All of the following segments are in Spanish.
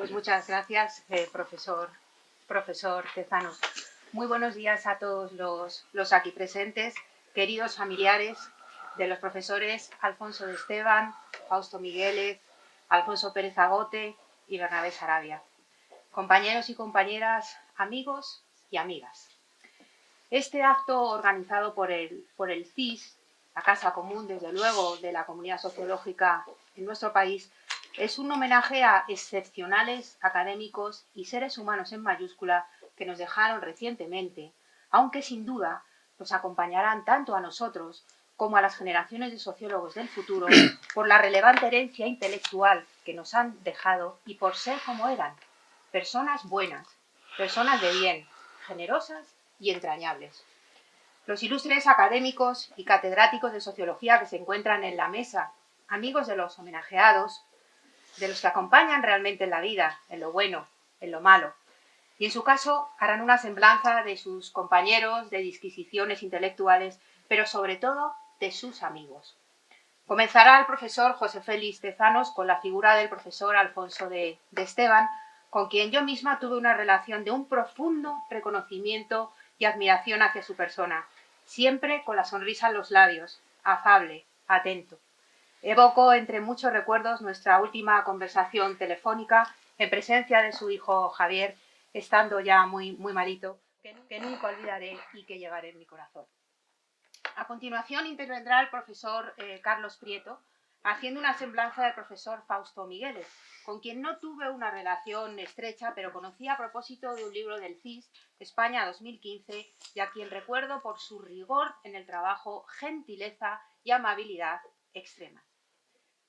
Pues muchas gracias, profesor Tezanos. Muy buenos días a todos los aquí presentes, queridos familiares de los profesores Alfonso de Esteban, Fausto Migueles, Alfonso Pérez Agote y Bernabé Sarabia. Compañeros y compañeras, amigos y amigas. Este acto organizado por el CIS, la Casa Común, desde luego, de la comunidad sociológica en nuestro país, es un homenaje a excepcionales académicos y seres humanos en mayúscula que nos dejaron recientemente, aunque sin duda nos acompañarán tanto a nosotros como a las generaciones de sociólogos del futuro por la relevante herencia intelectual que nos han dejado y por ser como eran, personas buenas, personas de bien, generosas y entrañables. Los ilustres académicos y catedráticos de sociología que se encuentran en la mesa, amigos de los homenajeados, de los que acompañan realmente en la vida, en lo bueno, en lo malo, y en su caso harán una semblanza de sus compañeros, de disquisiciones intelectuales, pero sobre todo de sus amigos. Comenzará el profesor José Félix Tezanos con la figura del profesor Alfonso de Esteban, con quien yo misma tuve una relación de un profundo reconocimiento y admiración hacia su persona, siempre con la sonrisa en los labios, afable, atento. Evoco entre muchos recuerdos nuestra última conversación telefónica en presencia de su hijo Javier, estando ya muy malito, que nunca olvidaré y que llevaré en mi corazón. A continuación intervendrá el profesor Carlos Prieto, haciendo una semblanza del profesor Fausto Migueles, con quien no tuve una relación estrecha, pero conocí a propósito de un libro del CIS, España 2015, y a quien recuerdo por su rigor en el trabajo, gentileza y amabilidad extrema.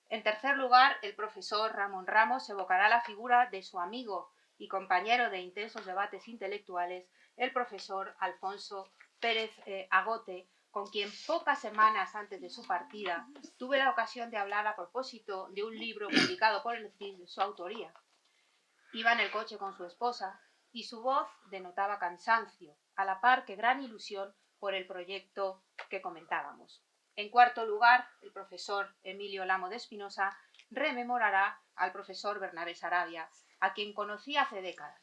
En tercer lugar, el profesor Ramón Ramos evocará la figura de su amigo y compañero de intensos debates intelectuales, el profesor Alfonso Pérez Agote, con quien pocas semanas antes de su partida tuve la ocasión de hablar a propósito de un libro publicado por el CIS de su autoría. Iba en el coche con su esposa y su voz denotaba cansancio, a la par que gran ilusión por el proyecto que comentábamos. En cuarto lugar, el profesor Emilio Lamo de Espinosa rememorará al profesor Bernabé Sarabia, a quien conocí hace décadas.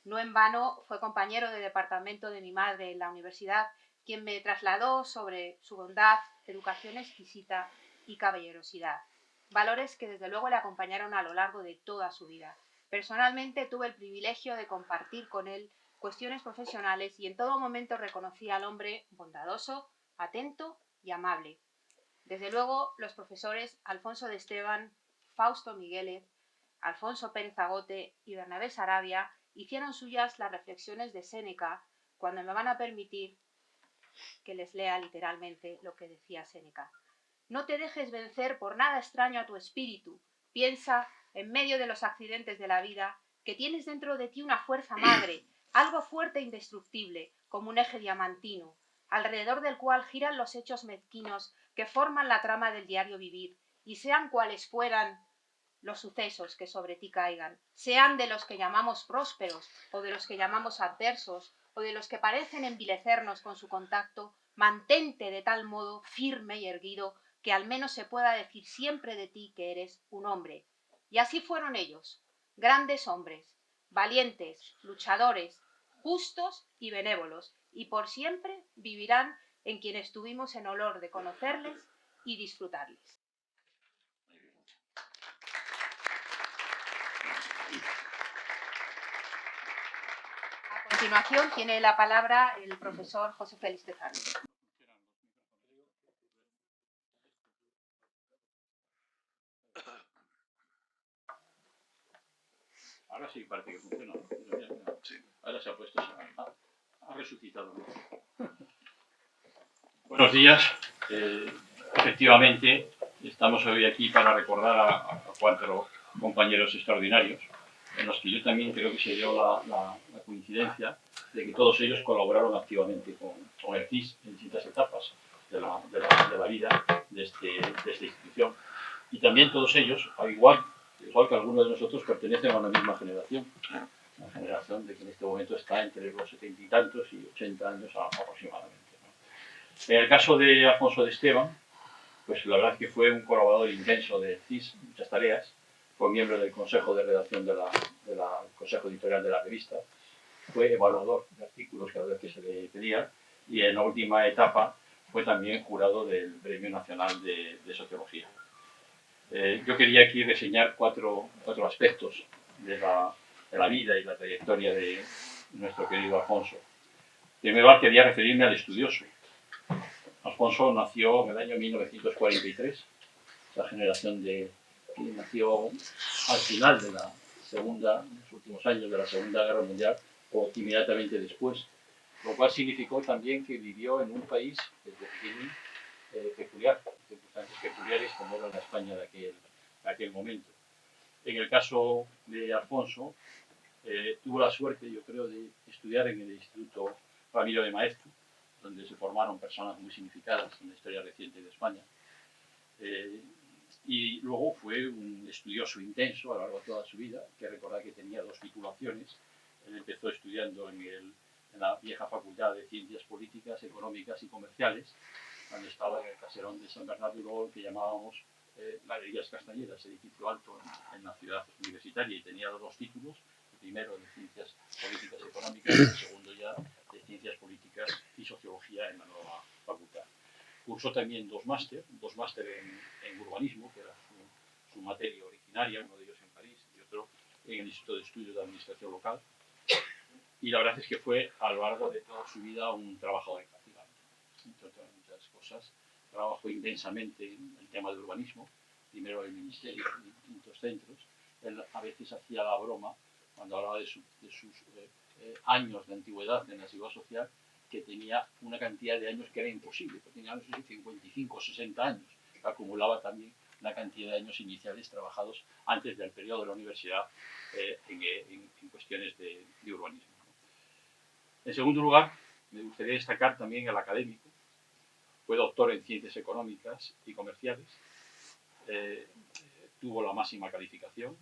No en vano fue compañero de departamento de mi madre en la universidad, quien me trasladó sobre su bondad, educación exquisita y caballerosidad, valores que desde luego le acompañaron a lo largo de toda su vida. Personalmente tuve el privilegio de compartir con él cuestiones profesionales y en todo momento reconocí al hombre bondadoso, atento y amable. Desde luego, los profesores Alfonso de Esteban, Fausto Migueles, Alfonso Pérez Agote y Bernabé Sarabia hicieron suyas las reflexiones de Séneca, cuando me van a permitir que les lea literalmente lo que decía Séneca. No te dejes vencer por nada extraño a tu espíritu. Piensa, en medio de los accidentes de la vida, que tienes dentro de ti una fuerza madre, algo fuerte e indestructible, como un eje diamantino, alrededor del cual giran los hechos mezquinos que forman la trama del diario vivir, y sean cuales fueran los sucesos que sobre ti caigan, sean de los que llamamos prósperos o de los que llamamos adversos o de los que parecen envilecernos con su contacto, mantente de tal modo firme y erguido que al menos se pueda decir siempre de ti que eres un hombre. Y así fueron ellos, grandes hombres, valientes, luchadores, justos y benévolos, y por siempre vivirán en quienes tuvimos el honor de conocerles y disfrutarles. A continuación tiene la palabra el profesor José Félix Tezanos. Ahora sí parece que funciona. Sí. Ahora se ha puesto, ha resucitado. Buenos días. Efectivamente, estamos hoy aquí para recordar a cuatro compañeros extraordinarios, en los que yo también creo que se dio la coincidencia de que todos ellos colaboraron activamente con el CIS en distintas etapas de la vida de esta institución. Y también todos ellos, al igual que algunos de nosotros, pertenecen a una misma generación. Una generación de que en este momento está entre los 70 y tantos y 80 años aproximadamente, ¿no? En el caso de Alfonso de Esteban, pues la verdad es que fue un colaborador intenso del CIS, muchas tareas. fue miembro del consejo de redacción del consejo editorial de la revista, fue evaluador de artículos cada vez que se le pedía y en la última etapa fue también jurado del Premio Nacional de Sociología. Yo quería aquí reseñar cuatro aspectos de la vida y la trayectoria de nuestro querido Alfonso. En primer lugar, quería referirme al estudioso. Alfonso nació en el año 1943, la generación que nació al final de la segunda, en los últimos años de la Segunda Guerra Mundial o inmediatamente después, lo cual significó también que vivió en un país desde pequeño peculiar, circunstancias peculiares como era la España de aquel momento. En el caso de Alfonso, tuvo la suerte, yo creo, de estudiar en el Instituto Ramiro de Maeztu, donde se formaron personas muy significadas en la historia reciente de España. Y luego fue un estudioso intenso a lo largo de toda su vida, que recordar que tenía 2 titulaciones. Él empezó estudiando en la vieja Facultad de Ciencias Políticas, Económicas y Comerciales, cuando estaba en el caserón de San Bernardo, y luego el que llamábamos Galerías Castañeras, edificio alto en la ciudad universitaria, y tenía 2 títulos, el primero de Ciencias Políticas y Económicas y el segundo ya de Ciencias Políticas y Sociología en la nueva facultad. Cursó también 2 máster en urbanismo, que era su materia originaria, uno de ellos en París y otro en el Instituto de Estudios de Administración Local. Y la verdad es que fue a lo largo de toda su vida un trabajador infatigable. Entre otras muchas cosas, trabajó intensamente en el tema de urbanismo, primero en el Ministerio, en distintos centros. Él a veces hacía la broma, cuando hablaba de sus años de antigüedad en la seguridad social, que tenía una cantidad de años que era imposible, porque tenía, no sé si 55 o 60 años. Acumulaba también una cantidad de años iniciales trabajados antes del periodo de la universidad en cuestiones de urbanismo. En segundo lugar, me gustaría destacar también el académico. Fue doctor en Ciencias Económicas y Comerciales, tuvo la máxima calificación,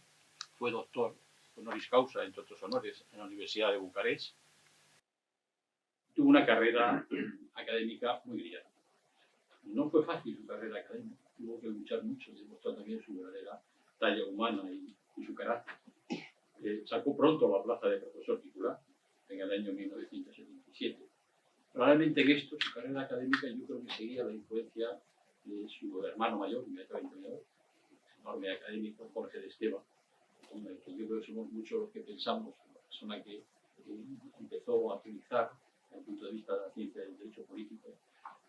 fue doctor honoris causa, entre otros honores, en la Universidad de Bucarest. Tuvo una carrera académica muy brillante. No fue fácil su carrera académica, tuvo que luchar mucho, demostró también su verdadera talla humana y su carácter. Sacó pronto la plaza de profesor titular en el año 1977. Probablemente en esto, su carrera académica, yo creo que seguía la influencia de su hermano mayor, inmediatamente mayor, enorme académico, Jorge de Esteban, con el que yo creo que somos muchos los que pensamos, la persona que empezó a utilizar, desde el punto de vista de la ciencia del derecho político,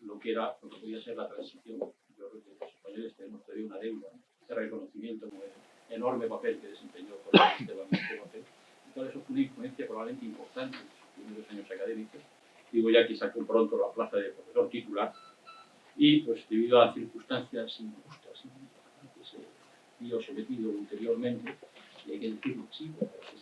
lo que podía ser la transición. Yo creo que los españoles tenemos todavía una deuda de reconocimiento como el enorme papel que desempeñó Jorge de Esteban en este papel. Entonces, eso fue una influencia probablemente importante en sus primeros años académicos. Digo ya que sacó pronto la plaza de profesor titular y, pues, debido a circunstancias injustas que se vio sometido ulteriormente, y hay que decirlo así,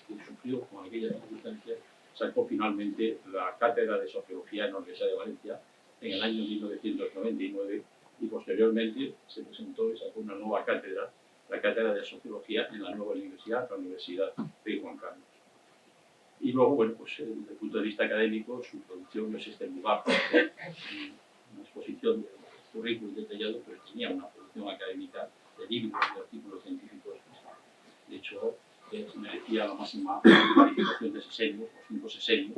que sufrió con aquellas circunstancias, sacó finalmente la cátedra de Sociología en la Universidad de Valencia en el año 1999 y posteriormente se presentó y sacó una nueva cátedra, la cátedra de Sociología en la nueva universidad, la Universidad de Juan Carlos. Y luego, bueno, pues desde el punto de vista académico, su producción no es este lugar, una exposición de currículum detallado, pero tenía una producción académica de libros, de artículos científicos. De hecho, merecía la máxima calificación de sesenios, o 5 sesenios,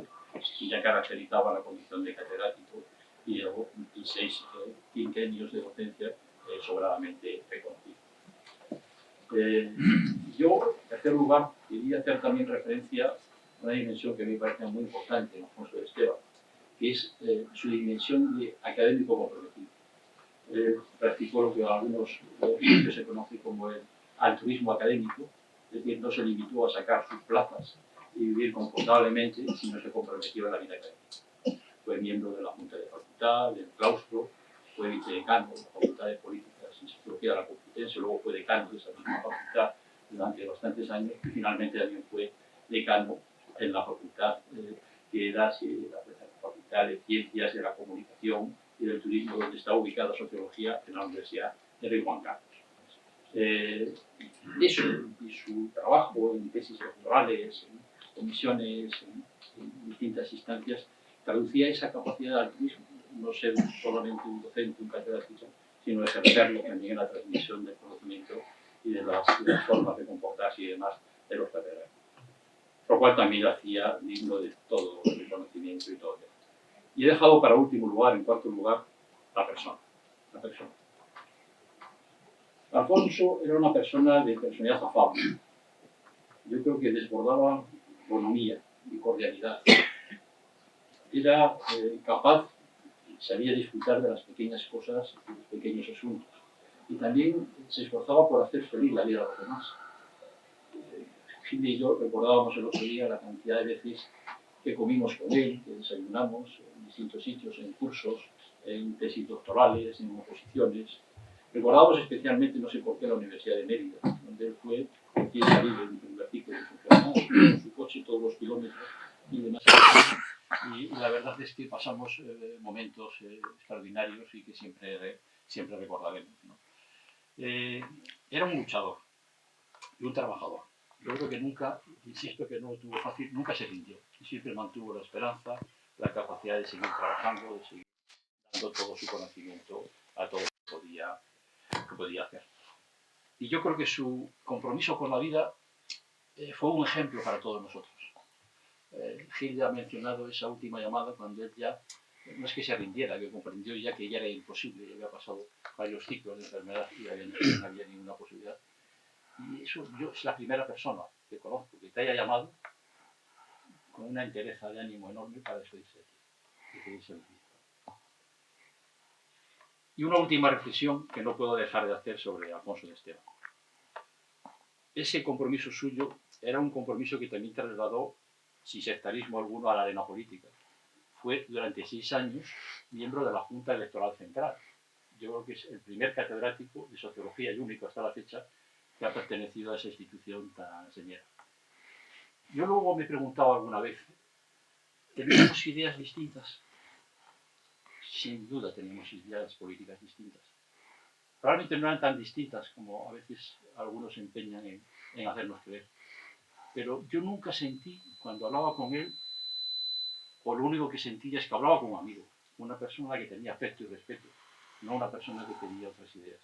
y ya caracterizaba la condición de catedrático y 6 quinquenios de docencia sobradamente reconocidos. Yo, en tercer lugar, quería hacer también referencia a una dimensión que me parece muy importante en Alfonso de Esteban, que es su dimensión de académico comprometido. Practicó lo que a algunos se conoce como el altruismo académico, es decir, no se limitó a sacar sus plazas y vivir confortablemente, sino se comprometió en la vida académica. Fue miembro de la Junta de Facultad, del claustro, fue vicedecano de la Facultad de Políticas y Sociología de la Complutense, luego fue decano de esa misma facultad durante bastantes años y finalmente también fue decano en la facultad que era la Facultad de Ciencias de la Comunicación y del Turismo, donde está ubicada Sociología en la Universidad de Rey Juan Carlos. Eso y su trabajo en tesis doctorales, en comisiones, en distintas instancias, traducía esa capacidad de altruismo, no ser solamente un docente, un catedrático, sino ejercerlo también en la transmisión del conocimiento y de las formas de comportarse y demás de los catedráticos. Lo cual también lo hacía digno de todo el conocimiento y todo. Y he dejado para último lugar, en cuarto lugar, la persona. La persona. Alfonso era una persona de personalidad afable. Yo creo que desbordaba bonomía y cordialidad. Era capaz, sabía disfrutar de las pequeñas cosas, de los pequeños asuntos. Y también se esforzaba por hacer feliz la vida de los demás. Gil y yo recordábamos el otro día la cantidad de veces que comimos con él, que desayunamos en distintos sitios, en cursos, en tesis doctorales, en oposiciones. Recordamos especialmente, no sé por qué, la Universidad de Mérida, donde él fue quien salió en un artículo de su jornada, con su coche todos los kilómetros y demás. Y la verdad es que pasamos momentos extraordinarios y que siempre recordaremos, ¿no? Era un luchador y un trabajador. Yo creo que nunca, insisto que no lo tuvo fácil, nunca se rindió. Y siempre mantuvo la esperanza, la capacidad de seguir trabajando, de seguir dando todo su conocimiento a todo lo que podía hacer. Y yo creo que su compromiso con la vida fue un ejemplo para todos nosotros. Gil ya ha mencionado esa última llamada cuando él ya, no es que se rindiera, que comprendió ya que ya era imposible, ya había pasado varios ciclos de enfermedad y no había ninguna posibilidad. Y eso yo es la primera persona que conozco que te haya llamado con una entereza de ánimo enorme para despedirse de ti. Y una última reflexión que no puedo dejar de hacer sobre Alfonso de Esteban. Ese compromiso suyo era un compromiso que también trasladó, sin sectarismo alguno, a la arena política. Fue durante 6 años miembro de la Junta Electoral Central. Yo creo que es el primer catedrático de sociología y único hasta la fecha que ha pertenecido a esa institución tan señera. Yo luego me he preguntado alguna vez, ¿teníamos ideas distintas? Sin duda teníamos ideas políticas distintas. Probablemente no eran tan distintas como a veces algunos se empeñan en hacernos creer. Pero yo nunca sentí, cuando hablaba con él, o lo único que sentía es que hablaba con un amigo, una persona que tenía afecto y respeto, no una persona que tenía otras ideas.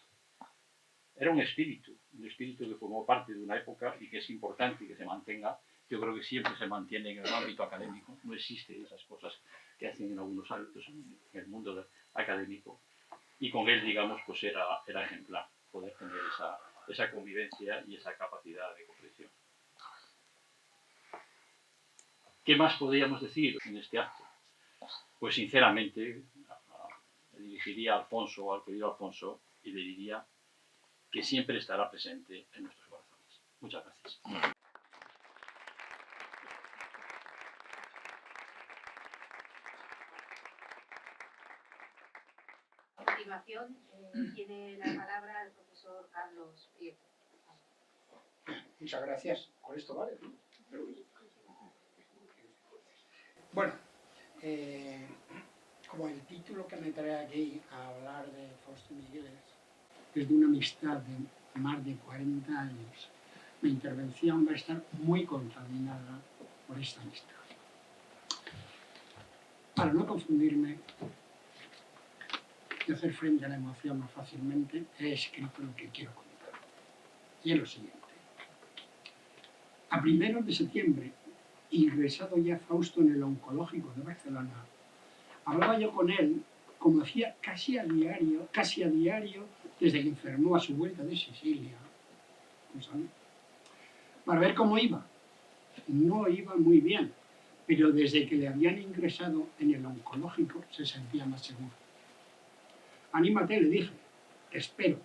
Era un espíritu que formó parte de una época y que es importante que se mantenga. Yo creo que siempre se mantiene en el ámbito académico. No existen esas cosas que hacen en algunos ámbitos en el mundo académico. Y con él, digamos, pues era ejemplar poder tener esa convivencia y esa capacidad de comprensión. ¿Qué más podríamos decir en este acto? Pues sinceramente, me dirigiría a Alfonso, al querido Alfonso, y le diría que siempre estará presente en nuestros corazones. Muchas gracias. A continuación, tiene la palabra el profesor Carlos Prieto. Muchas gracias. Con esto vale, ¿no? Bueno, como el título que me trae aquí a hablar de Fausto Migueles es de una amistad de más de 40 años, mi intervención va a estar muy contaminada por esta amistad. Para no confundirme y hacer frente a la emoción más fácilmente, he escrito lo que quiero contar. Y es lo siguiente. A primeros de septiembre, ingresado ya Fausto en el oncológico de Barcelona, hablaba yo con él, como hacía casi a diario, desde que enfermó a su vuelta de Sicilia, para ver cómo iba. No iba muy bien, pero desde que le habían ingresado en el oncológico se sentía más seguro. Anímate, le dije, espero.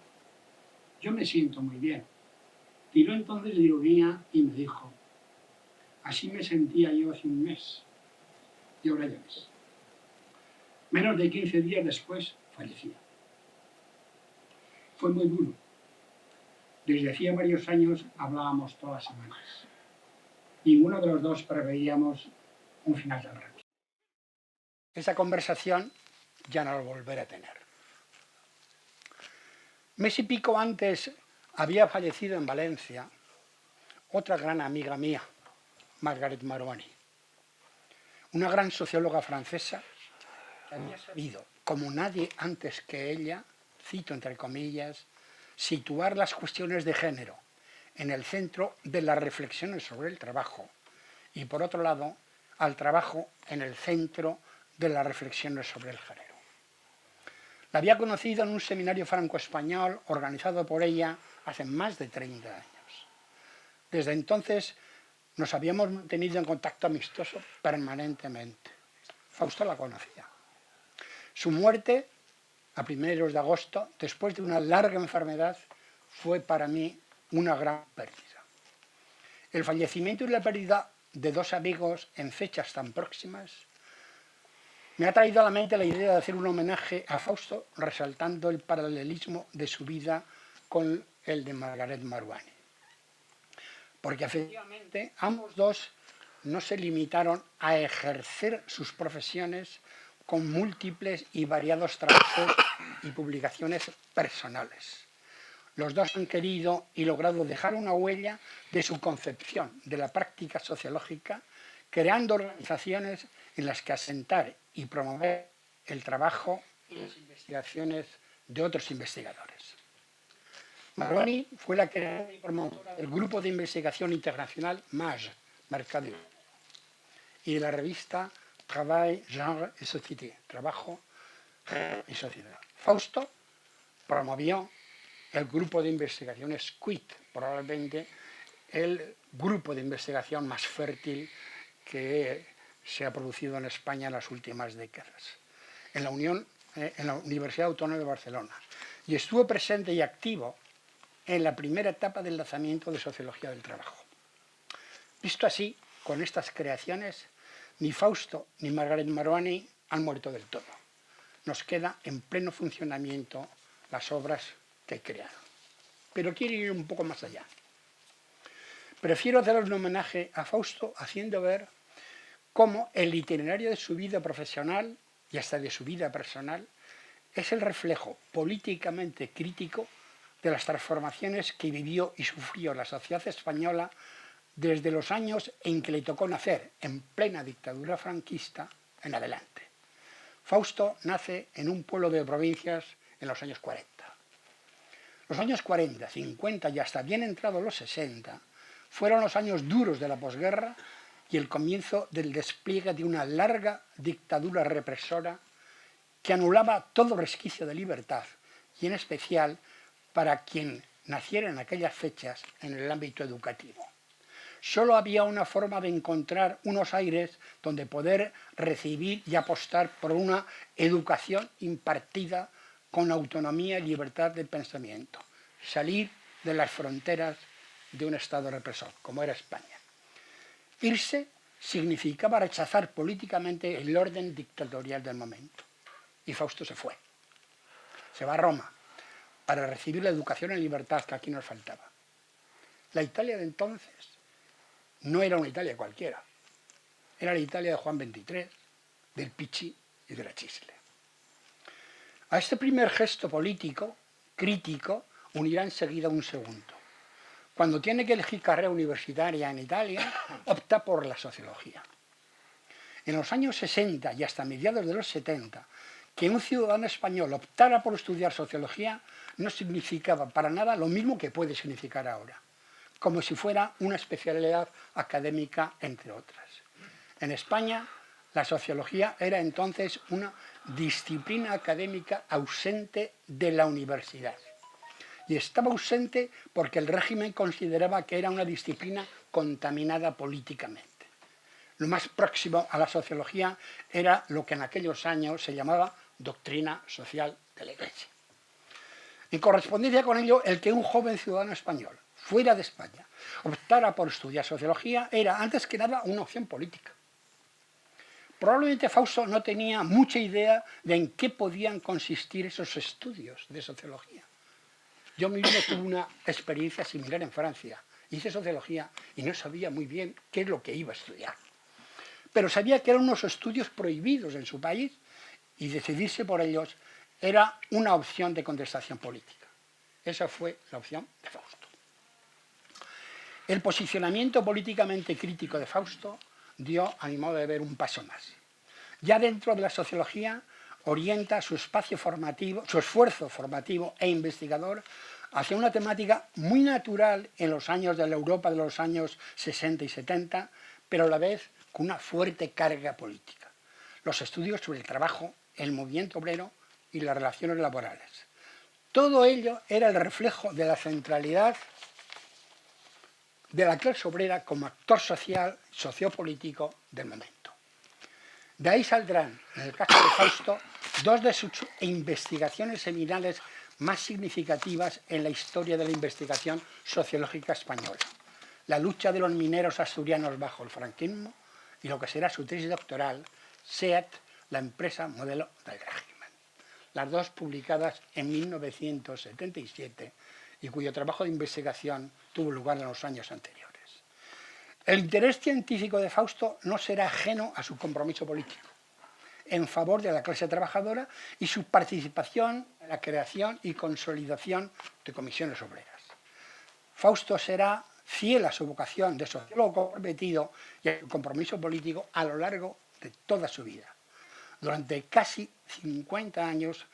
Yo me siento muy bien. Tiró entonces de ironía y me dijo, así me sentía yo hace un mes. Y ahora ya ves. Menos de 15 días después, fallecía. Fue muy duro. Desde hacía varios años hablábamos todas las semanas. Ninguno de los dos preveíamos un final tan rápido. Esa conversación ya no la volveré a tener. Mes y pico antes había fallecido en Valencia otra gran amiga mía, Margaret Marouani, una gran socióloga francesa que había sabido, como nadie antes que ella, cito entre comillas, situar las cuestiones de género en el centro de las reflexiones sobre el trabajo y, por otro lado, al trabajo en el centro de las reflexiones sobre el género. La había conocido en un seminario franco-español organizado por ella hace más de 30 años. Desde entonces nos habíamos mantenido en contacto amistoso permanentemente. Fausto la conocía. Su muerte, a primeros de agosto, después de una larga enfermedad, fue para mí una gran pérdida. El fallecimiento y la pérdida de dos amigos en fechas tan próximas me ha traído a la mente la idea de hacer un homenaje a Fausto, resaltando el paralelismo de su vida con el de Margaret Maruani. Porque efectivamente ambos dos no se limitaron a ejercer sus profesiones con múltiples y variados trabajos y publicaciones personales. Los dos han querido y logrado dejar una huella de su concepción de la práctica sociológica, creando organizaciones en las que asentar y promover el trabajo y las investigaciones de otros investigadores. Maruani fue la creadora y promotora del Grupo de Investigación Internacional MAGE, Mercado, y de la revista Travail, Genre et Société, Trabajo y Sociedad. Fausto promovió el Grupo de Investigaciones QUIT, probablemente el grupo de investigación más fértil que se ha producido en España en las últimas décadas, en la Universidad Autónoma de Barcelona, y estuvo presente y activo en la primera etapa del lanzamiento de Sociología del Trabajo. Visto así, con estas creaciones, ni Fausto ni Margaret Maruani han muerto del todo. Nos queda en pleno funcionamiento las obras que crearon. Pero quiero ir un poco más allá. Prefiero hacer un homenaje a Fausto haciendo ver cómo el itinerario de su vida profesional y hasta de su vida personal es el reflejo políticamente crítico de las transformaciones que vivió y sufrió la sociedad española desde los años en que le tocó nacer, en plena dictadura franquista, en adelante. Fausto nace en un pueblo de provincias en los años 40. Los años 40, 50 y hasta bien entrados los 60 fueron los años duros de la posguerra y el comienzo del despliegue de una larga dictadura represora que anulaba todo resquicio de libertad y en especial para quien naciera en aquellas fechas en el ámbito educativo. Solo había una forma de encontrar unos aires donde poder recibir y apostar por una educación impartida con autonomía y libertad de pensamiento, salir de las fronteras de un Estado represor, como era España. Irse significaba rechazar políticamente el orden dictatorial del momento. Y Fausto se fue. Se va a Roma para recibir la educación en libertad que aquí nos faltaba. La Italia de entonces no era una Italia cualquiera. Era la Italia de Juan XXIII, del Pichi y de la Chisle. A este primer gesto político, crítico, unirá enseguida un segundo. Cuando tiene que elegir carrera universitaria en Italia, opta por la sociología. En los años 60 y hasta mediados de los 70, que un ciudadano español optara por estudiar sociología no significaba para nada lo mismo que puede significar ahora, como si fuera una especialidad académica, entre otras. En España, la sociología era entonces una disciplina académica ausente de la universidad. Y estaba ausente porque el régimen consideraba que era una disciplina contaminada políticamente. Lo más próximo a la sociología era lo que en aquellos años se llamaba doctrina social de la Iglesia. En correspondencia con ello, el que un joven ciudadano español, fuera de España, optara por estudiar sociología era, antes que nada, una opción política. Probablemente Fausto no tenía mucha idea de en qué podían consistir esos estudios de sociología. Yo mismo tuve una experiencia similar en Francia. Hice sociología y no sabía muy bien qué es lo que iba a estudiar. Pero sabía que eran unos estudios prohibidos en su país y decidirse por ellos era una opción de contestación política. Esa fue la opción de Fausto. El posicionamiento políticamente crítico de Fausto dio, a mi modo de ver, un paso más. Ya dentro de la sociología orienta su esfuerzo formativo e investigador hacia una temática muy natural en los años de la Europa de los años 60 y 70, pero a la vez con una fuerte carga política. Los estudios sobre el trabajo, el movimiento obrero y las relaciones laborales. Todo ello era el reflejo de la centralidad de la clase obrera como actor social, sociopolítico del momento. De ahí saldrán, en el caso de Fausto, dos de sus investigaciones seminales más significativas en la historia de la investigación sociológica española: la lucha de los mineros asturianos bajo el franquismo y lo que será su tesis doctoral, SEAT, la empresa modelo del régimen. Las dos publicadas en 1977 y cuyo trabajo de investigación tuvo lugar en los años anteriores. El interés científico de Fausto no será ajeno a su compromiso político en favor de la clase trabajadora y su participación en la creación y consolidación de comisiones obreras. Fausto será fiel a su vocación de sociólogo comprometido y a su compromiso político a lo largo de toda su vida. Durante casi 50 años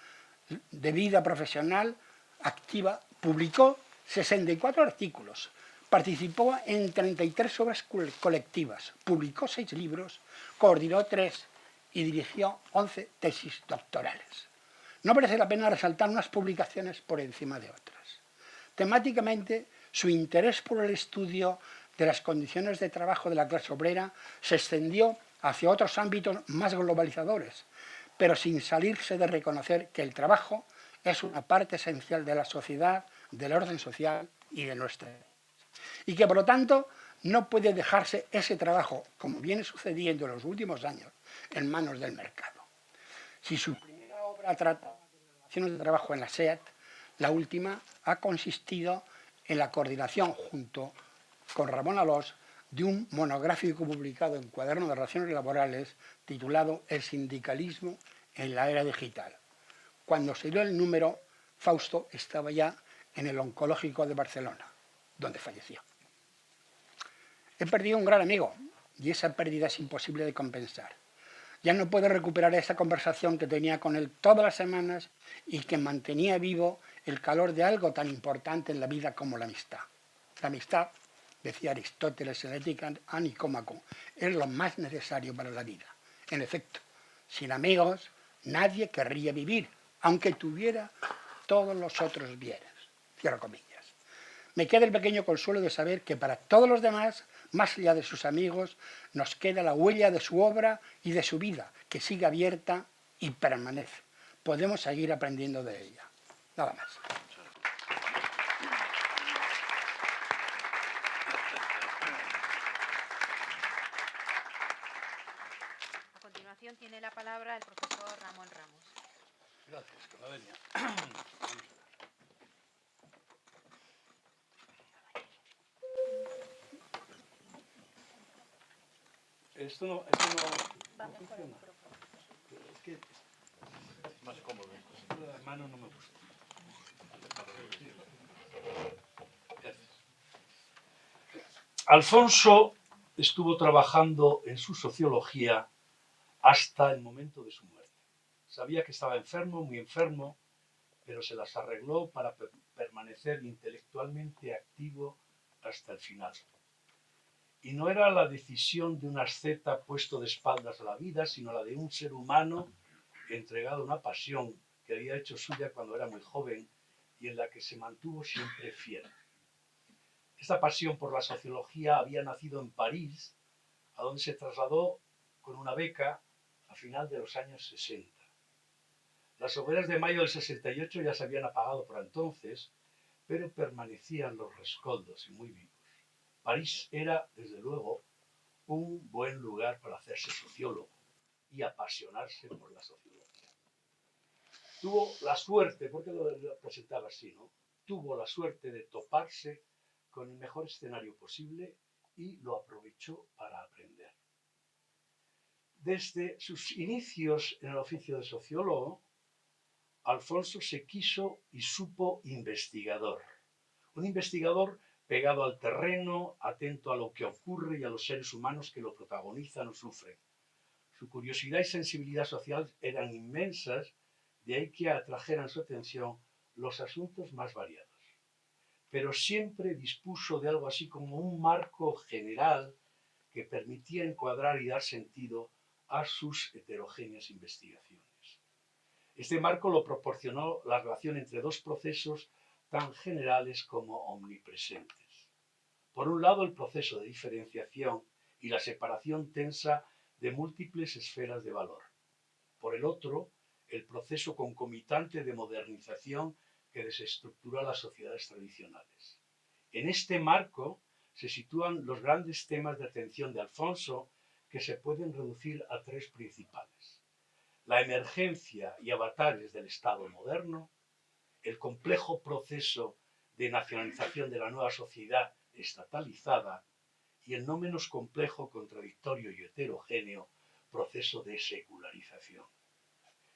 de vida profesional activa, publicó 64 artículos, participó en 33 obras colectivas, publicó 6 libros, coordinó 3 y dirigió 11 tesis doctorales. No merece la pena resaltar unas publicaciones por encima de otras. Temáticamente, su interés por el estudio de las condiciones de trabajo de la clase obrera se extendió hacia otros ámbitos más globalizadores, pero sin salirse de reconocer que el trabajo es una parte esencial de la sociedad, del orden social y de nuestra vida. Y que, por lo tanto, no puede dejarse ese trabajo, como viene sucediendo en los últimos años, en manos del mercado. Si su primera obra trata de relaciones de trabajo en la SEAT, la última ha consistido en la coordinación, junto con Ramón Alós, de un monográfico publicado en Cuaderno de Relaciones Laborales titulado El sindicalismo en la era digital. Cuando se dio el número, Fausto estaba ya en el oncológico de Barcelona, donde falleció. He perdido un gran amigo y esa pérdida es imposible de compensar. Ya no puedo recuperar esa conversación que tenía con él todas las semanas y que mantenía vivo el calor de algo tan importante en la vida como la amistad. La amistad, decía Aristóteles en la Ética a Nicómaco, es lo más necesario para la vida. En efecto, sin amigos nadie querría vivir, aunque tuviera todos los otros bienes. Cierro comillas. Me queda el pequeño consuelo de saber que para todos los demás, más allá de sus amigos, nos queda la huella de su obra y de su vida, que sigue abierta y permanece. Podemos seguir aprendiendo de ella. Nada más. A continuación tiene la palabra el profesor Ramón Ramos. Gracias, Claudia. Esto no funciona. Es que Más cómodo. la mano no me gusta. Gracias. Alfonso estuvo trabajando en su sociología hasta el momento de su muerte. Sabía que estaba enfermo, muy enfermo, pero se las arregló para permanecer intelectualmente activo hasta el final. Y no era la decisión de un asceta puesto de espaldas a la vida, sino la de un ser humano entregado a una pasión que había hecho suya cuando era muy joven y en la que se mantuvo siempre fiel. Esta pasión por la sociología había nacido en París, a donde se trasladó con una beca a final de los años 60. Las hogueras de mayo del 68 ya se habían apagado por entonces, pero permanecían los rescoldos y muy vivos. París era, desde luego, un buen lugar para hacerse sociólogo y apasionarse por la sociología. Tuvo la suerte, porque lo presentaba así, ¿no? Tuvo la suerte de toparse con el mejor escenario posible y lo aprovechó para aprender. Desde sus inicios en el oficio de sociólogo, Alfonso se quiso y supo investigador. Un investigador pegado al terreno, atento a lo que ocurre y a los seres humanos que lo protagonizan o sufren. Su curiosidad y sensibilidad social eran inmensas, de ahí que atrajeran su atención los asuntos más variados. pero siempre dispuso de algo así como un marco general que permitía encuadrar y dar sentido a sus heterogéneas investigaciones. Este marco lo proporcionó la relación entre dos procesos tan generales como omnipresentes. Por un lado, el proceso de diferenciación y la separación tensa de múltiples esferas de valor. Por el otro, el proceso concomitante de modernización que desestructura las sociedades tradicionales. En este marco se sitúan los grandes temas de atención de Alfonso, que se pueden reducir a tres principales: la emergencia y avatares del Estado moderno, el complejo proceso de nacionalización de la nueva sociedad estatalizada y el no menos complejo, contradictorio y heterogéneo proceso de secularización.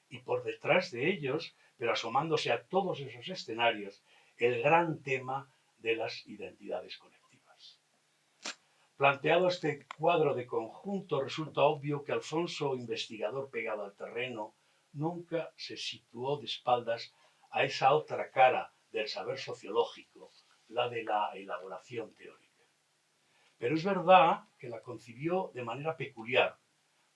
Y por detrás de ellos, pero asomándose a todos esos escenarios, el gran tema de las identidades colectivas. Planteado este cuadro de conjunto, resulta obvio que Alfonso, investigador pegado al terreno, nunca se situó de espaldas a esa otra cara del saber sociológico, la de la elaboración teórica. Pero es verdad que la concibió de manera peculiar,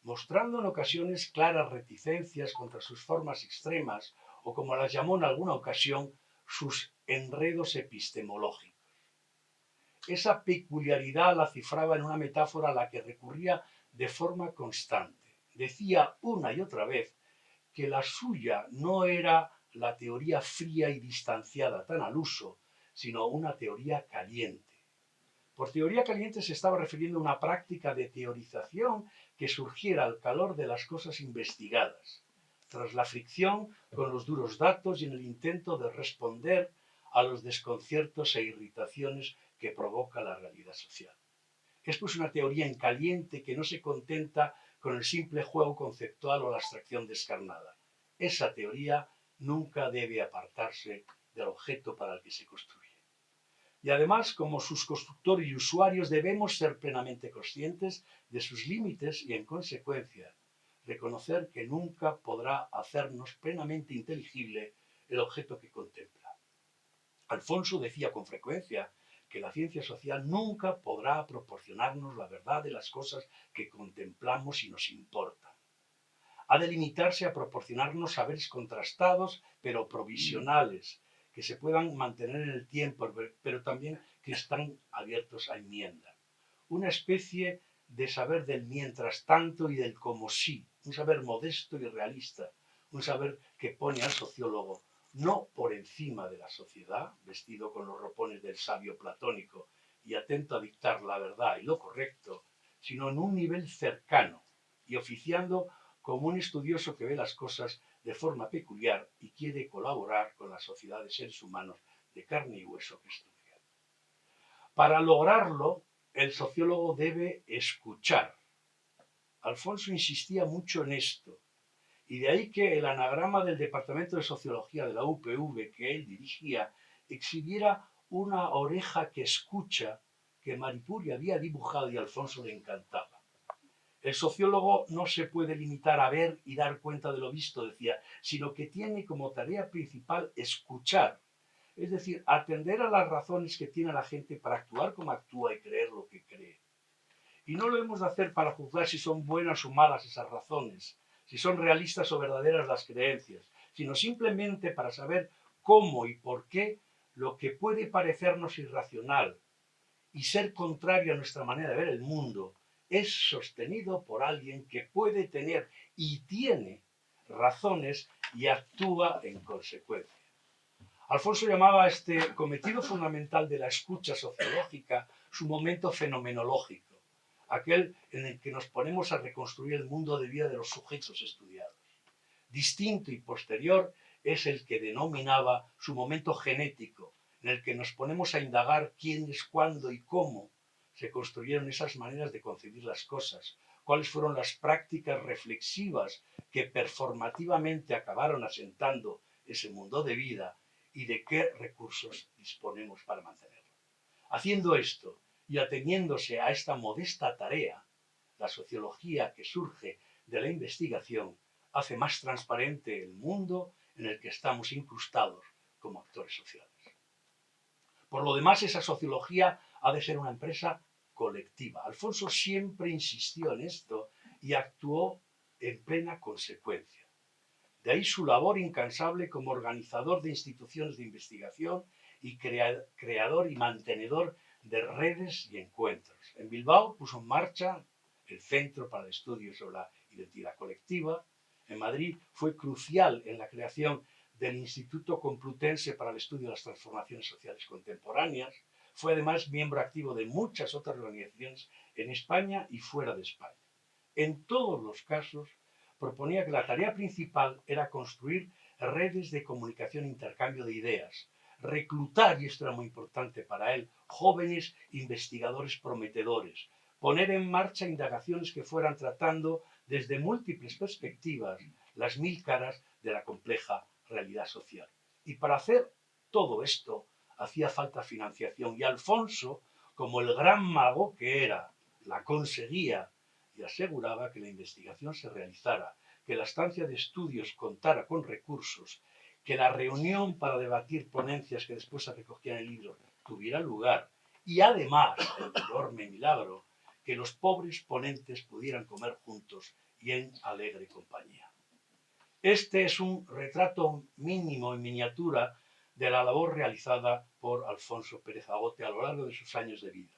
mostrando en ocasiones claras reticencias contra sus formas extremas o, como las llamó en alguna ocasión, sus enredos epistemológicos. Esa peculiaridad la cifraba en una metáfora a la que recurría de forma constante. Decía una y otra vez que la suya no era la teoría fría y distanciada tan al uso, sino una teoría caliente. Por teoría caliente se estaba refiriendo a una práctica de teorización que surgiera al calor de las cosas investigadas, tras la fricción con los duros datos y en el intento de responder a los desconciertos e irritaciones que provoca la realidad social. Es pues una teoría en caliente que no se contenta con el simple juego conceptual o la abstracción descarnada. Esa teoría nunca debe apartarse del objeto para el que se construye. Y además, como sus constructores y usuarios, debemos ser plenamente conscientes de sus límites y, en consecuencia, reconocer que nunca podrá hacernos plenamente inteligible el objeto que contempla. Alfonso decía con frecuencia que la ciencia social nunca podrá proporcionarnos la verdad de las cosas que contemplamos y nos importan. Ha de limitarse a proporcionarnos saberes contrastados, pero provisionales, que se puedan mantener en el tiempo, pero también que están abiertos a enmienda. Una especie de saber del mientras tanto y del como sí, un saber modesto y realista, un saber que pone al sociólogo no por encima de la sociedad, vestido con los ropones del sabio platónico y atento a dictar la verdad y lo correcto, sino en un nivel cercano y oficiando como un estudioso que ve las cosas de forma peculiar y quiere colaborar con la sociedad de seres humanos de carne y hueso que estudia. Para lograrlo, el sociólogo debe escuchar. Alfonso insistía mucho en esto, y de ahí que el anagrama del Departamento de Sociología de la UPV que él dirigía exhibiera una oreja que escucha que Maripuri había dibujado y a Alfonso le encantaba. El sociólogo no se puede limitar a ver y dar cuenta de lo visto, decía, sino que tiene como tarea principal escuchar, es decir, atender a las razones que tiene la gente para actuar como actúa y creer lo que cree. Y no lo hemos de hacer para juzgar si son buenas o malas esas razones, si son realistas o verdaderas las creencias, sino simplemente para saber cómo y por qué lo que puede parecernos irracional y ser contrario a nuestra manera de ver el mundo es sostenido por alguien que puede tener y tiene razones y actúa en consecuencia. Alfonso llamaba a este cometido fundamental de la escucha sociológica su momento fenomenológico, aquel en el que nos ponemos a reconstruir el mundo de vida de los sujetos estudiados. Distinto y posterior es el que denominaba su momento genético, en el que nos ponemos a indagar quiénes, cuándo y cómo se construyeron esas maneras de concebir las cosas, cuáles fueron las prácticas reflexivas que performativamente acabaron asentando ese mundo de vida y de qué recursos disponemos para mantenerlo. Haciendo esto y ateniéndose a esta modesta tarea, la sociología que surge de la investigación hace más transparente el mundo en el que estamos incrustados como actores sociales. Por lo demás, esa sociología ha de ser una empresa colectiva. Alfonso siempre insistió en esto y actuó en plena consecuencia. De ahí su labor incansable como organizador de instituciones de investigación y creador y mantenedor de redes y encuentros. En Bilbao puso en marcha el Centro para el Estudio sobre la Identidad Colectiva. En Madrid fue crucial en la creación del Instituto Complutense para el Estudio de las Transformaciones Sociales Contemporáneas. Fue además miembro activo de muchas otras organizaciones en España y fuera de España. En todos los casos, proponía que la tarea principal era construir redes de comunicación e intercambio de ideas, reclutar, y esto era muy importante para él, jóvenes investigadores prometedores, poner en marcha indagaciones que fueran tratando desde múltiples perspectivas las mil caras de la compleja realidad social. Y para hacer todo esto hacía falta financiación, y Alfonso, como el gran mago que era, la conseguía y aseguraba que la investigación se realizara, que la estancia de estudios contara con recursos, que la reunión para debatir ponencias que después se recogían en el libro tuviera lugar, y además, el enorme milagro, que los pobres ponentes pudieran comer juntos y en alegre compañía. Este es un retrato mínimo en miniatura de la labor realizada por Alfonso Pérez-Agote a lo largo de sus años de vida.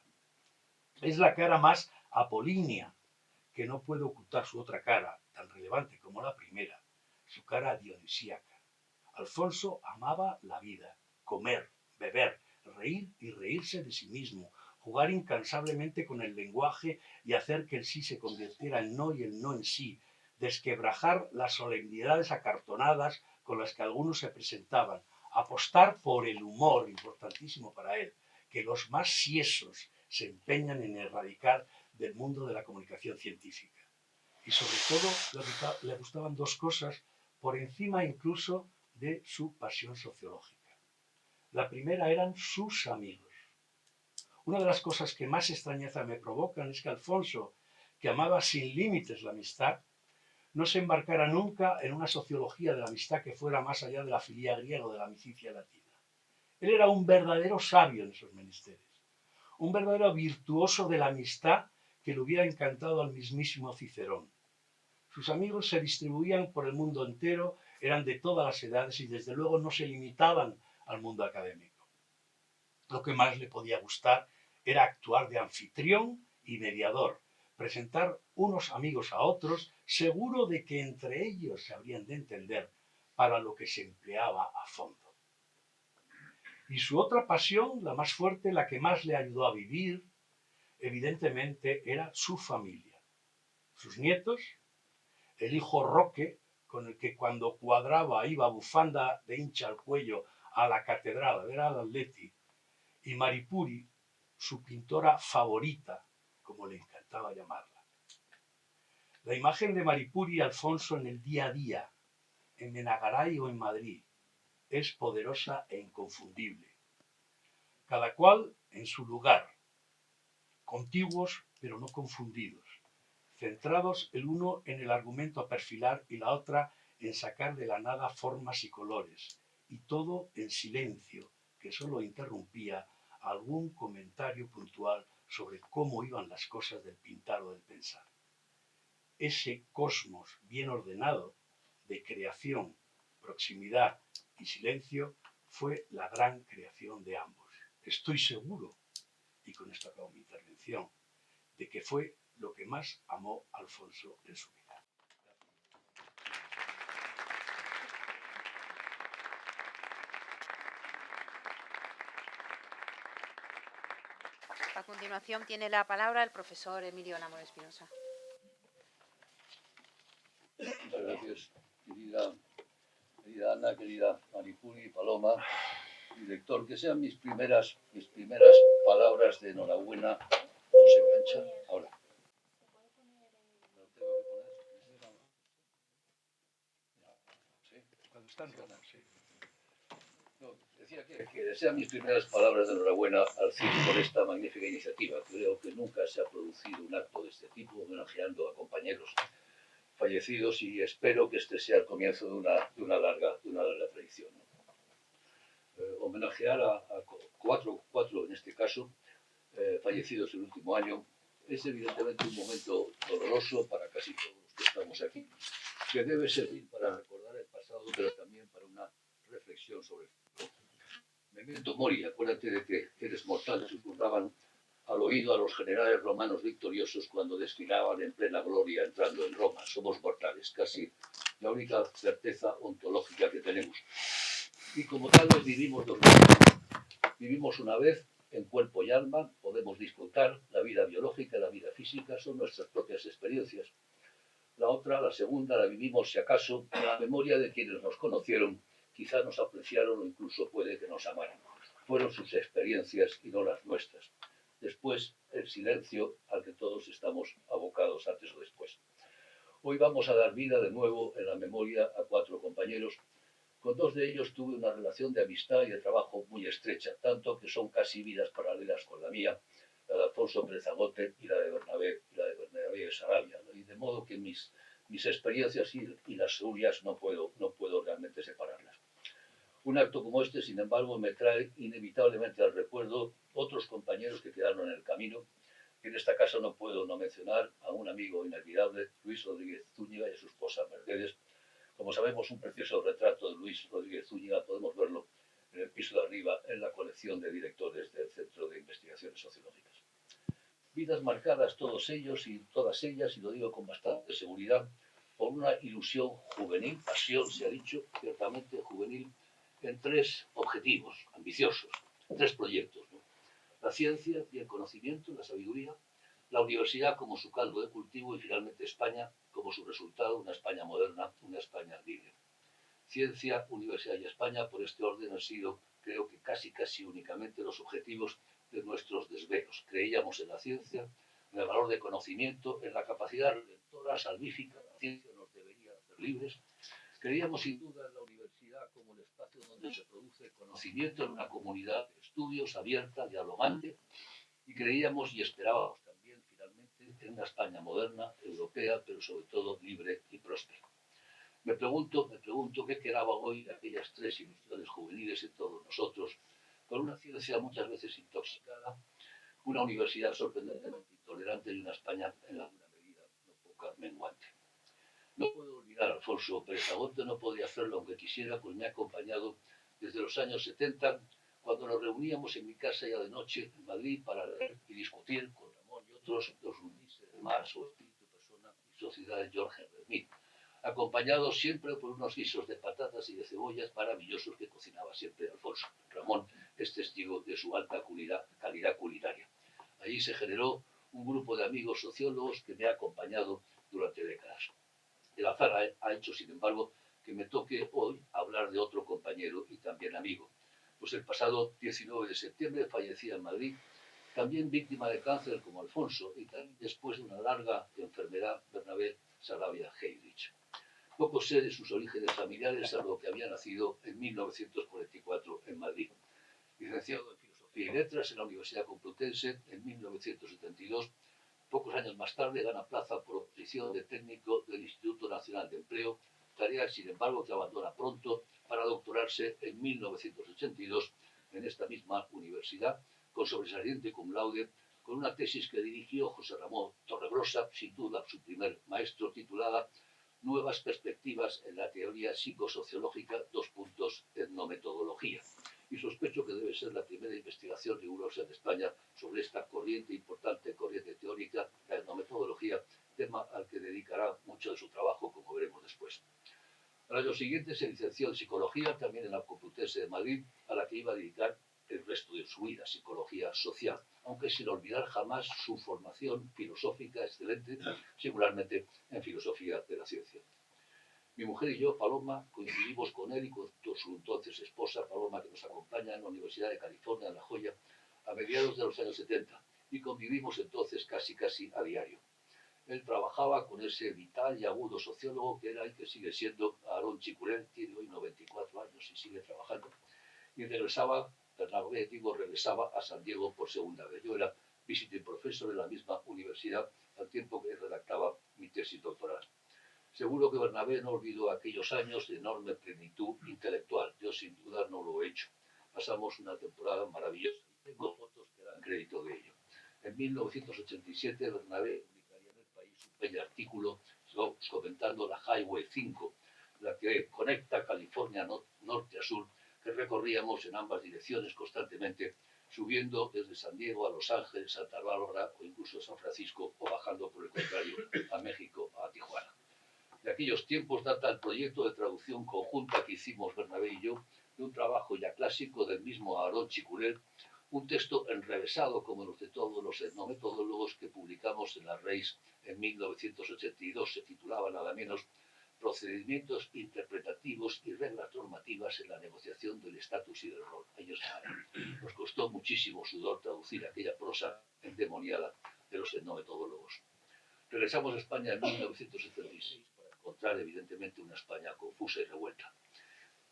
Es la cara más apolínea, que no puede ocultar su otra cara, tan relevante como la primera, su cara dionisíaca. Alfonso amaba la vida, comer, beber, reír y reírse de sí mismo, jugar incansablemente con el lenguaje y hacer que el sí se convirtiera en no y el no en sí, desquebrajar las solemnidades acartonadas con las que algunos se presentaban, apostar por el humor, importantísimo para él, que los más siesos se empeñan en erradicar del mundo de la comunicación científica. Y sobre todo le gustaban dos cosas por encima incluso de su pasión sociológica. La primera eran sus amigos. Una de las cosas que más extrañeza me provocan es que Alfonso, que amaba sin límites la amistad, no se embarcara nunca en una sociología de la amistad que fuera más allá de la filía griega o de la amicicia latina. Él era un verdadero sabio en esos menesteres, un verdadero virtuoso de la amistad que le hubiera encantado al mismísimo Cicerón. Sus amigos se distribuían por el mundo entero, eran de todas las edades y desde luego no se limitaban al mundo académico. Lo que más le podía gustar era actuar de anfitrión y mediador, presentar unos amigos a otros, seguro de que entre ellos se habrían de entender, para lo que se empleaba a fondo. Y su otra pasión, la más fuerte, la que más le ayudó a vivir, evidentemente era su familia. Sus nietos, el hijo Roque, con el que cuando cuadraba iba bufanda de hincha al cuello a la catedral a ver al Atleti, y Maripuri, su pintora favorita, como le encantaba llamarla. La imagen de Maripuri y Alfonso en el día a día, en Menagaray o en Madrid, es poderosa e inconfundible. Cada cual en su lugar, contiguos pero no confundidos, centrados el uno en el argumento a perfilar y la otra en sacar de la nada formas y colores, y todo en silencio, que solo interrumpía algún comentario puntual sobre cómo iban las cosas del pintar o del pensar. Ese cosmos bien ordenado de creación, proximidad y silencio fue la gran creación de ambos. Estoy seguro, y con esto acabo mi intervención, de que fue lo que más amó Alfonso en su vida. A continuación tiene la palabra el profesor Emilio Namor Espinosa. Muchas gracias, querida Ana, querida Maripuri, Paloma, director. Que sean mis primeras palabras de enhorabuena. ¿No se engancha? Ahora. ¿Lo tengo que poner? ¿Sí? Cuando está en rojo, sí. No, decía que desean mis primeras palabras de enhorabuena al CIS por esta magnífica iniciativa. Creo que nunca se ha producido un acto de este tipo homenajeando a compañeros fallecidos y espero que este sea el comienzo de una larga tradición. Homenajear a cuatro en este caso, fallecidos el último año, es evidentemente un momento doloroso para casi todos los que estamos aquí, que debe servir para recordar el pasado, pero también para una reflexión sobre el futuro. Memento mori, acuérdate de que eres mortal, susurraban al oído a los generales romanos victoriosos cuando desfilaban en plena gloria entrando en Roma. Somos mortales, casi la única certeza ontológica que tenemos. Y como tales vivimos dos veces. Vivimos una vez en cuerpo y alma, podemos disfrutar la vida biológica, la vida física, son nuestras propias experiencias. La otra, la segunda, la vivimos si acaso en la memoria de quienes nos conocieron, quizá nos apreciaron o incluso puede que nos amaran. Fueron sus experiencias y no las nuestras. Después, el silencio al que todos estamos abocados antes o después. Hoy vamos a dar vida de nuevo en la memoria a 4 compañeros. Con 2 de ellos tuve una relación de amistad y de trabajo muy estrecha, tanto que son casi vidas paralelas con la mía, la de Alfonso Pérez Agote y la de Bernabé Sarabia, y de modo que mis experiencias y las suyas no puedo realmente separarlas. Un acto como este, sin embargo, me trae inevitablemente al recuerdo otros compañeros que quedaron en el camino. En esta casa no puedo no mencionar a un amigo inolvidable, Luis Rodríguez Zúñiga, y a su esposa Mercedes. Como sabemos, un precioso retrato de Luis Rodríguez Zúñiga podemos verlo en el piso de arriba en la colección de directores del Centro de Investigaciones Sociológicas. Vidas marcadas todos ellos y todas ellas, y lo digo con bastante seguridad, por una ilusión juvenil, pasión se ha dicho, ciertamente juvenil, en 3 objetivos ambiciosos, 3 proyectos, ¿no? La ciencia y el conocimiento, la sabiduría, la universidad como su caldo de cultivo y finalmente España como su resultado, una España moderna, una España libre. Ciencia, universidad y España, por este orden, han sido, creo que casi únicamente los objetivos de nuestros desvelos. Creíamos en la ciencia, en el valor de conocimiento, en la capacidad redentora, salvífica, la ciencia nos debería hacer libres. Creíamos sin duda en la universidad como el espacio donde se produce conocimiento en una comunidad de estudios abierta, dialogante, y creíamos y esperábamos también finalmente en una España moderna, europea, pero sobre todo libre y próspera. Me pregunto qué quedaba hoy de aquellas 3 ilusiones juveniles en todos nosotros, con una ciencia muchas veces intoxicada, una universidad sorprendentemente intolerante y una España en alguna medida no poca menguante. No puedo olvidar a Alfonso Pérez Agote, no podría hacerlo aunque quisiera, pues me ha acompañado desde los años 70, cuando nos reuníamos en mi casa ya de noche en Madrid para leer y discutir con Ramón y otros los Ulises de Marx o Espíritu, Persona y Sociedad de George Smith, acompañado siempre por unos guisos de patatas y de cebollas maravillosos que cocinaba siempre Alfonso. Ramón es testigo de su alta calidad culinaria. Allí se generó un grupo de amigos sociólogos que me ha acompañado durante décadas. El azar ha hecho, sin embargo, que me toque hoy hablar de otro compañero y también amigo. Pues el pasado 19 de septiembre fallecía en Madrid, también víctima de cáncer como Alfonso, y también después de una larga enfermedad, Bernabé Sarabia Heydrich. Poco sé de sus orígenes familiares, salvo que había nacido en 1944 en Madrid. Licenciado en Filosofía y Letras en la Universidad Complutense en 1972, pocos años más tarde gana plaza por oposición de técnico del Instituto Nacional de Empleo, tarea sin embargo que abandona pronto para doctorarse en 1982 en esta misma universidad, con sobresaliente cum laude, con una tesis que dirigió José Ramón Torregrosa, sin duda su primer maestro, titulada Nuevas perspectivas en la teoría psicosociológica, etnometodología. Y sospecho que debe ser la primera investigación rigurosa en España sobre esta importante corriente teórica, la etnometodología, tema al que dedicará mucho de su trabajo, como veremos después. Al año siguiente se licenció en Psicología, también en la Complutense de Madrid, a la que iba a dedicar el resto de su vida, Psicología Social, aunque sin olvidar jamás su formación filosófica excelente, singularmente en Filosofía de la Ciencia. Mi mujer y yo, Paloma, coincidimos con él y con su entonces esposa, Paloma, que nos acompaña en la Universidad de California, en La Joya, a mediados de los años 70, y convivimos entonces casi a diario. Él trabajaba con ese vital y agudo sociólogo que era y que sigue siendo Aarón Chicurel, tiene hoy 94 años y sigue trabajando, y regresaba a San Diego por segunda vez. Yo era visiting professor en la misma universidad al tiempo que redactaba mi tesis doctoral. Seguro que Bernabé no olvidó aquellos años de enorme plenitud intelectual. Yo sin duda no lo he hecho. pasamos una temporada maravillosa. Tengo fotos que dan crédito de ello. En 1987, Bernabé publicaría en El País un pequeño artículo comentando la Highway 5, la que conecta California norte a sur, que recorríamos en ambas direcciones constantemente, subiendo desde San Diego a Los Ángeles, Santa Bárbara o incluso San Francisco, o bajando por el contrario a México, a Tijuana. De aquellos tiempos data el proyecto de traducción conjunta que hicimos Bernabé y yo, de un trabajo ya clásico del mismo Aarón Chicurer, un texto enrevesado como los de todos los etnometodólogos que publicamos en la Reis en 1982. Se titulaba nada menos Procedimientos interpretativos y reglas normativas en la negociación del estatus y del rol. Nos costó muchísimo sudor traducir aquella prosa endemoniada de los etnometodólogos. Regresamos a España en 1976 para encontrar evidentemente una España confusa y revuelta.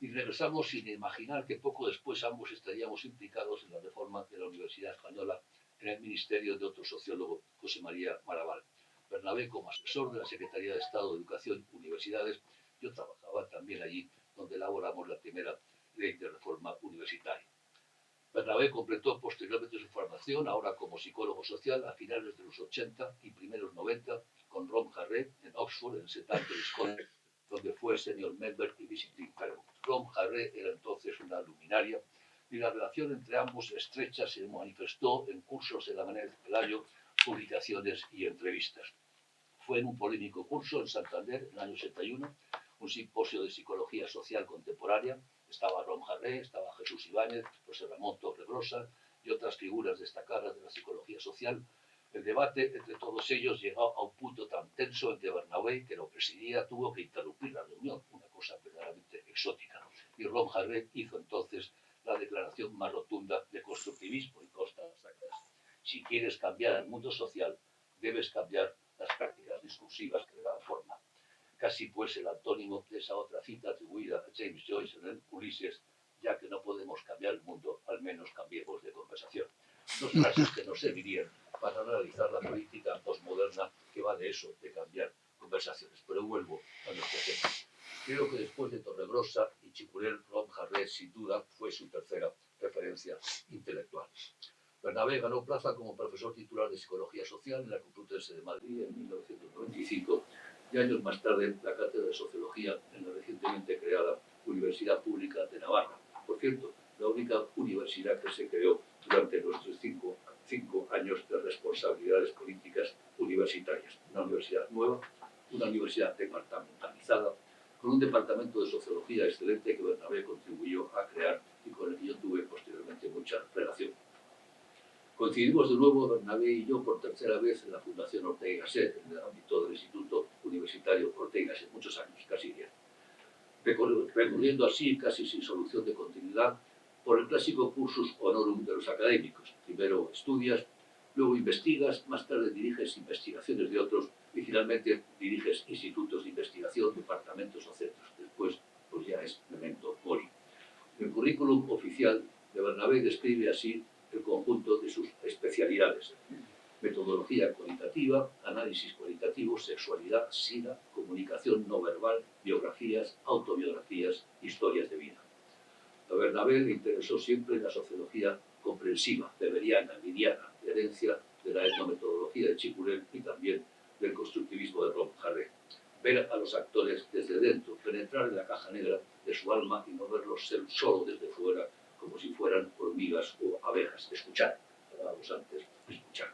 Y regresamos sin imaginar que poco después ambos estaríamos implicados en la reforma de la Universidad Española en el ministerio de otro sociólogo, José María Maraval. Bernabé como asesor de la Secretaría de Estado de Educación y Universidades, yo trabajaba también allí donde elaboramos la primera ley de reforma universitaria. Bernabé completó posteriormente su formación, ahora como psicólogo social, a finales de los 80 y primeros 90, con Ron Harré en Oxford, en St. Andrews College, donde fue senior member y visiting fellow. Ron Harré era entonces una luminaria y la relación entre ambos estrecha se manifestó en cursos de la Manel Pelayo, publicaciones y entrevistas. Fue en un polémico curso en Santander en el año 81, un simposio de psicología social contemporánea. Estaba Ron Harré, estaba Jesús Ibáñez, José Ramón Torregrosa y otras figuras destacadas de la psicología social. El debate entre todos ellos llegó a un punto tan tenso en que Bernabé, que lo presidía, tuvo que interrumpir la reunión, una cosa verdaderamente exótica. Y Ron Harré hizo entonces la declaración más rotunda de constructivismo y consta en las actas. Si quieres cambiar el mundo social, debes cambiar las prácticas discursivas que le dan forma. Casi pues el antónimo de esa otra cita atribuida a James Joyce en el Ulises, ya que no podemos cambiar el mundo, al menos cambiemos de conversación. Dos frases que nos servirían para analizar la política postmoderna que va de eso, de cambiar conversaciones. Pero vuelvo a nuestro tema. Creo que después de Torregrosa y Chicurer, Ron Harré sin duda fue su tercera referencia intelectual. Bernabé ganó plaza como profesor titular de Psicología Social en la Complutense de Madrid en 1995 y años más tarde la cátedra de Sociología en la recientemente creada Universidad Pública de Navarra. Por cierto, la única universidad que se creó durante nuestros cinco años de responsabilidades políticas universitarias. Una universidad nueva, una universidad departamentalizada, con un departamento de Sociología excelente que Bernabé contribuyó a crear y con el que yo tuve posteriormente mucha relación. Coincidimos de nuevo, Bernabé y yo, por tercera vez en la Fundación Ortega y Gasset, en el ámbito del Instituto Universitario Ortega y Gasset, muchos años, casi 10. Recurriendo así, casi sin solución de continuidad, por el clásico cursus honorum de los académicos. Primero estudias, luego investigas, más tarde diriges investigaciones de otros y finalmente diriges institutos de investigación, departamentos o centros. Después, pues ya es memento mori. El currículum oficial de Bernabé describe así el conjunto de sus especialidades: metodología cualitativa, análisis cualitativo, sexualidad, SIDA, comunicación no verbal, biografías, autobiografías, historias de vida. A Bernabé le interesó siempre la sociología comprensiva, weberiana, lidiana, de herencia de la etnometodología de Chicurer y también del constructivismo de Ron Harré. Ver a los actores desde dentro, penetrar en la caja negra de su alma y no verlos solo desde fuera, como si fueran hormigas o abejas. Escuchar, hablábamos antes, escuchar.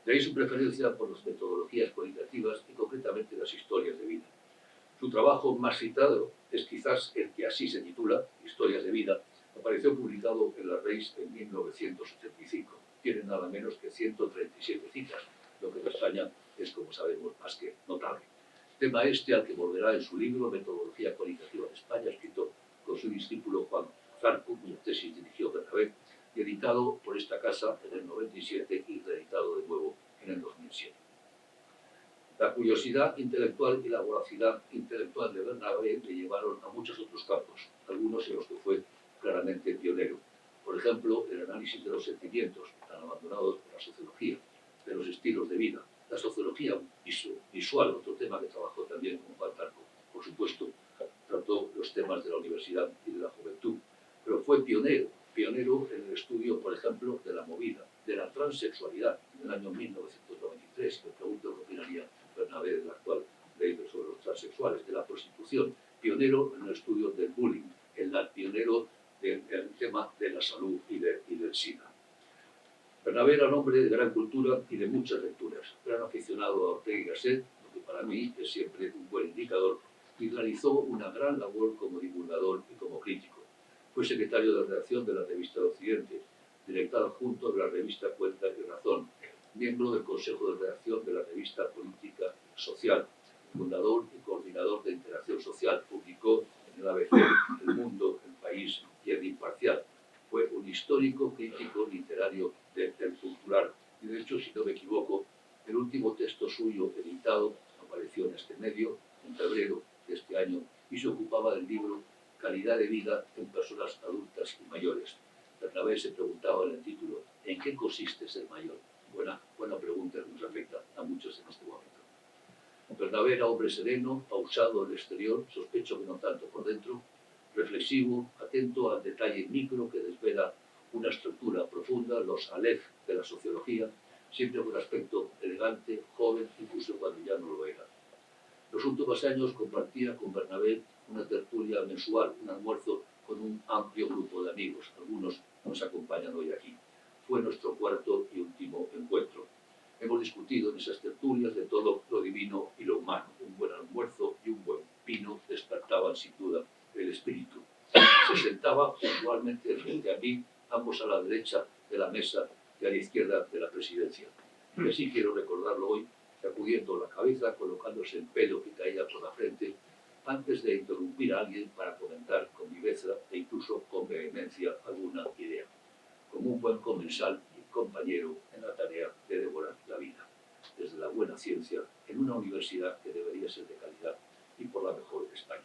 De ahí su preferencia por las metodologías cualitativas y concretamente las historias de vida. Su trabajo más citado es quizás el que así se titula, Historias de vida, apareció publicado en la Reis en 1985. Tiene nada menos que 137 citas, lo que en España es, como sabemos, más que notable. Tema este al que volverá en su libro Metodología Cualitativa de España, escrito con su discípulo Juan Zarco, cuya tesis dirigió Bernabé, y editado por esta casa en el 97 y reeditado de nuevo en el 2007. La curiosidad intelectual y la voracidad intelectual de Bernabé le llevaron a muchos otros campos, algunos en los que fue claramente pionero. Por ejemplo, el análisis de los sentimientos, tan abandonados por la sociología, de los estilos de vida, la sociología visual, otro tema que trabajó también con Juan Zarco. Por supuesto, trató los temas de la universidad y de la juventud, pero fue pionero pionero en el estudio, por ejemplo, de la movida, de la transexualidad, en el año 1993. Me pregunto qué opinaría Bernabé de la actual ley sobre los transexuales, de la prostitución, pionero en el estudio del bullying, pionero del tema de la salud y del SIDA. Bernabé era un hombre de gran cultura y de muchas lecturas, gran aficionado a Ortega y Gasset, lo que para mí es siempre un buen indicador, y realizó una gran labor como divulgador y como crítico. Fue secretario de redacción de la revista de Occidente, director adjunto de la revista Cuenta y Razón, miembro del Consejo de Redacción de la revista Política Social, fundador y coordinador de Interacción Social. Publicó en el ABC, El Mundo, El País y El Imparcial. Fue un histórico crítico literario del cultural. Y de hecho, si no me equivoco, el último texto suyo editado apareció en este medio en febrero de este año y se ocupaba del libro Calidad de vida en personas adultas y mayores. Bernabé se preguntaba en el título, ¿en qué consiste ser mayor? Buena pregunta que nos afecta a muchos en este momento. Bernabé era hombre sereno, pausado en el exterior, sospecho que no tanto por dentro, reflexivo, atento al detalle micro que desvela una estructura profunda, los aleph de la sociología, siempre con aspecto elegante, joven, incluso cuando ya no lo era. Los últimos años compartía con Bernabé una tertulia mensual, un almuerzo con un amplio grupo de amigos. Algunos nos acompañan hoy aquí. Fue nuestro cuarto y último encuentro. Hemos discutido en esas tertulias de todo lo divino y lo humano. Un buen almuerzo y un buen vino despertaban sin duda el espíritu. Se sentaba puntualmente frente a mí, ambos a la derecha de la mesa y a la izquierda de la presidencia. Y así quiero recordarlo hoy, sacudiendo la cabeza, colocándose el pelo que caía por la frente, antes de interrumpir a alguien para comentar con viveza e incluso con vehemencia alguna idea, como un buen comensal y compañero en la tarea de devorar la vida, desde la buena ciencia, en una universidad que debería ser de calidad y por la mejor de España.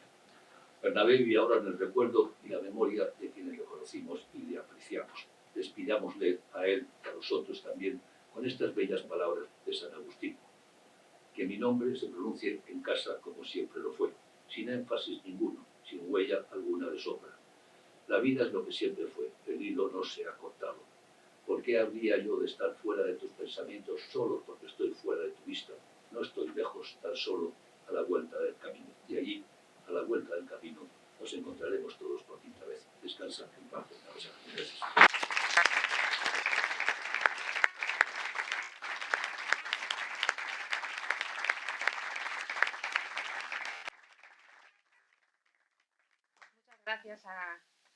Bernabé vive ahora en el recuerdo y la memoria de quienes lo conocimos y le apreciamos. Despidámosle a él y a nosotros también con estas bellas palabras de San Agustín. Que mi nombre se pronuncie en casa como siempre lo fue, sin énfasis ninguno, sin huella alguna de sombra. La vida es lo que siempre fue, el hilo no se ha cortado. ¿Por qué habría yo de estar fuera de tus pensamientos solo porque estoy fuera de tu vista? No estoy lejos, tan solo a la vuelta del camino. Y allí, a la vuelta del camino, nos encontraremos todos por quinta vez. Descansa en paz. Gracias. Muchas gracias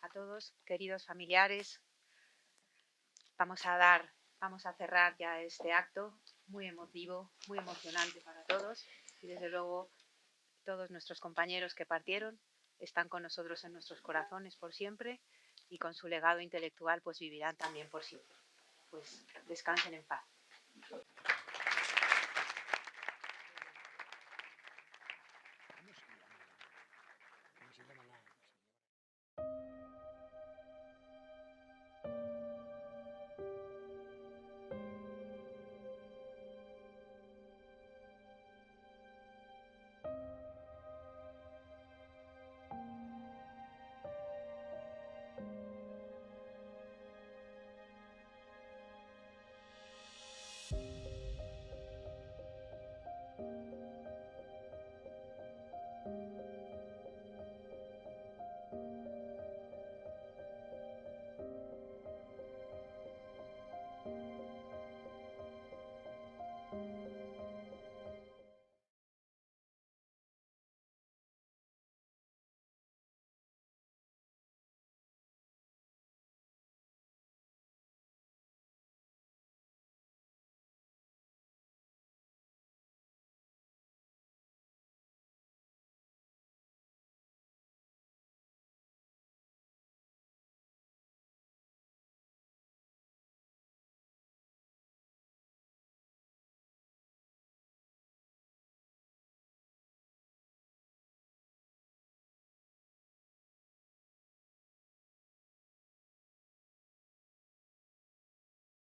a todos, queridos familiares. Vamos a cerrar ya este acto muy emotivo, muy emocionante para todos. Y desde luego, todos nuestros compañeros que partieron están con nosotros en nuestros corazones por siempre y con su legado intelectual pues vivirán también por siempre. Pues descansen en paz.